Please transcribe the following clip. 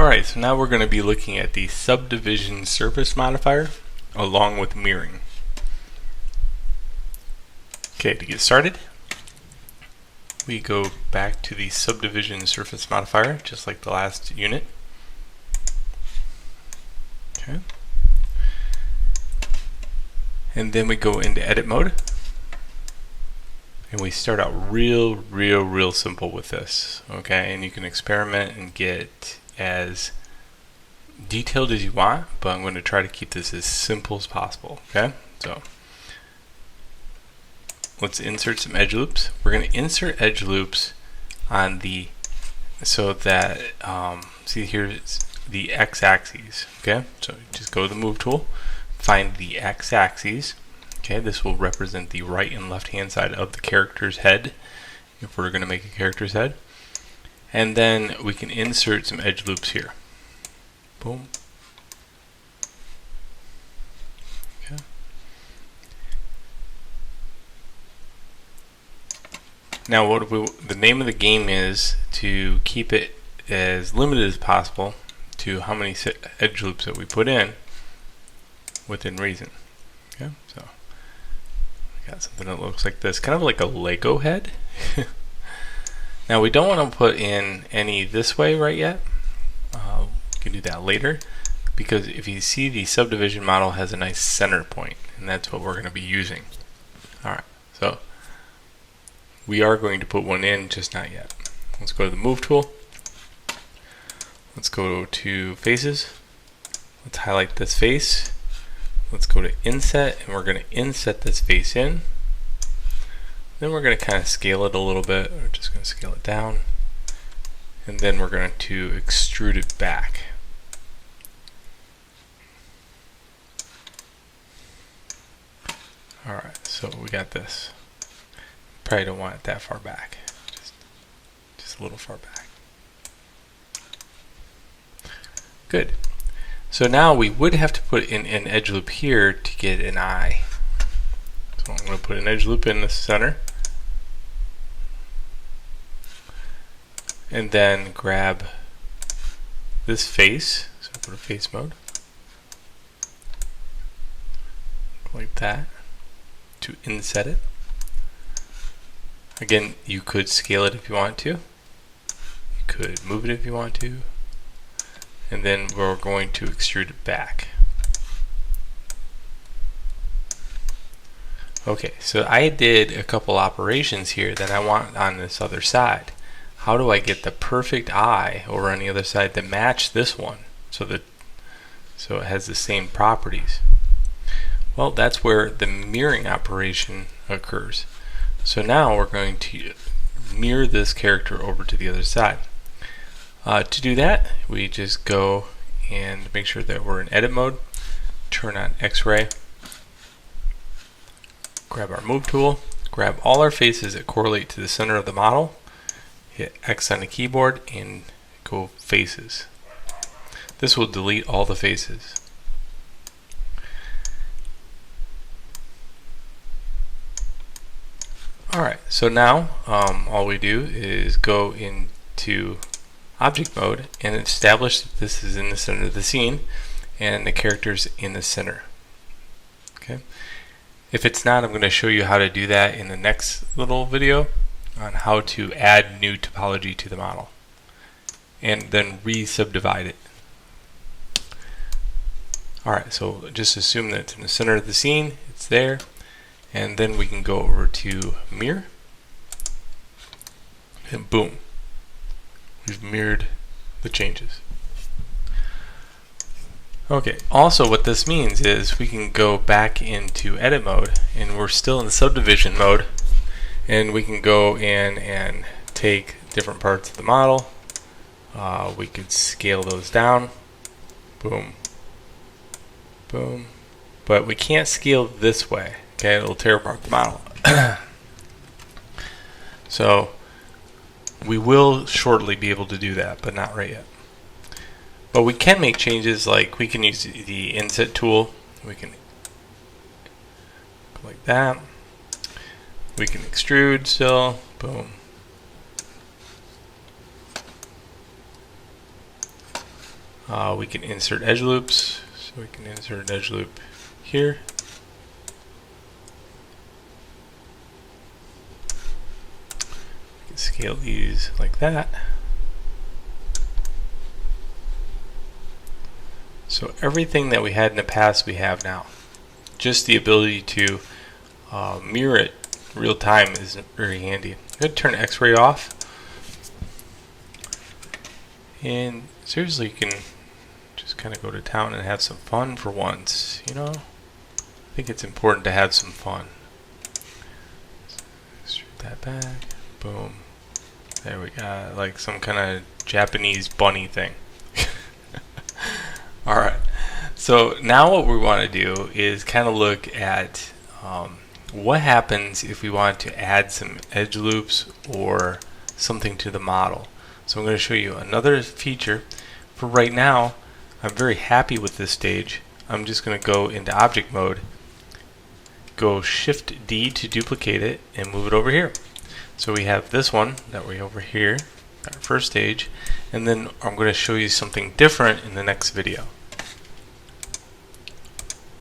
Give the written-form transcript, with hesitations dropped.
Alright, so now we're going to be looking at the Subdivision surface modifier along with mirroring. Okay, to get started, we go back to the Subdivision surface modifier, just like the last unit. Okay. And then we go into edit mode. And we start out real simple with this. Okay, and you can experiment and get as detailed as you want, but I'm going to try to keep this as simple as possible. Okay, so let's insert some edge loops. We're going to insert edge loops on the, so that see here's the x-axis. Okay, so just go to the move tool, find the x-axis. Okay, this will represent the right and left hand side of the character's head if we're going to make a character's head. And then we can insert some edge loops here. Boom. Okay. Now the name of the game is to keep it as limited as possible to how many edge loops that we put in within reason. Okay, so I got something that looks like this, kind of like a Lego head. Now we don't want to put in any this way right yet. We can do that later, because if you see, the subdivision model has a nice center point, and that's what we're going to be using. Alright, so we are going to put one in, just not yet. Let's go to the move tool. Let's go to faces. Let's highlight this face. Let's go to inset, and we're going to inset this face in. Then we're going to kind of scale it a little bit. We're just going to scale it down. And then we're going to extrude it back. Alright, so we got this. Probably don't want it that far back. Just a little far back. Good. So now we would have to put in an edge loop here to get an eye. So I'm going to put an edge loop in the center. And then grab this face, so go to face mode, like that, to inset it. Again, you could scale it if you want to. You could move it if you want to. And then we're going to extrude it back. Okay, so I did a couple operations here that I want on this other side. How do I get the perfect eye over on the other side to match this one, so it has the same properties? Well, that's where the mirroring operation occurs. So now we're going to mirror this character over to the other side. To do that, we just go and make sure that we're in edit mode, turn on X-ray, grab our move tool, grab all our faces that correlate to the center of the model, hit X on the keyboard, and go faces. This will delete all the faces. Alright, so now all we do is go into object mode and establish that this is in the center of the scene and the character's in the center. Okay. If it's not, I'm going to show you how to do that in the next little video on how to add new topology to the model and then re-subdivide it. Alright, so just assume that it's in the center of the scene, it's there, and then we can go over to mirror, and boom, we've mirrored the changes. Okay, also what this means is we can go back into edit mode, and we're still in the subdivision mode, and we can go in and take different parts of the model. We could scale those down. Boom. Boom. But we can't scale this way. Okay, it'll tear apart the model. So we will shortly be able to do that, but not right yet. But we can make changes, like we can use the inset tool. We can go like that. We can extrude still. Boom. We can insert edge loops, so we can insert an edge loop here. We can scale these like that. So everything that we had in the past we have now. Just the ability to mirror it real time is very handy. I'm going to turn X-ray off. And seriously, you can just kind of go to town and have some fun for once, you know? I think it's important to have some fun. Strip that back. Boom. There we got like some kind of Japanese bunny thing. Alright, so now what we want to do is kind of look at what happens if we want to add some edge loops or something to the model. So I'm going to show you another feature. For right now, I'm very happy with this stage. I'm just going to go into object mode, go Shift D to duplicate it, and move it over here. So we have this one that way over here, our first stage, and then I'm going to show you something different in the next video.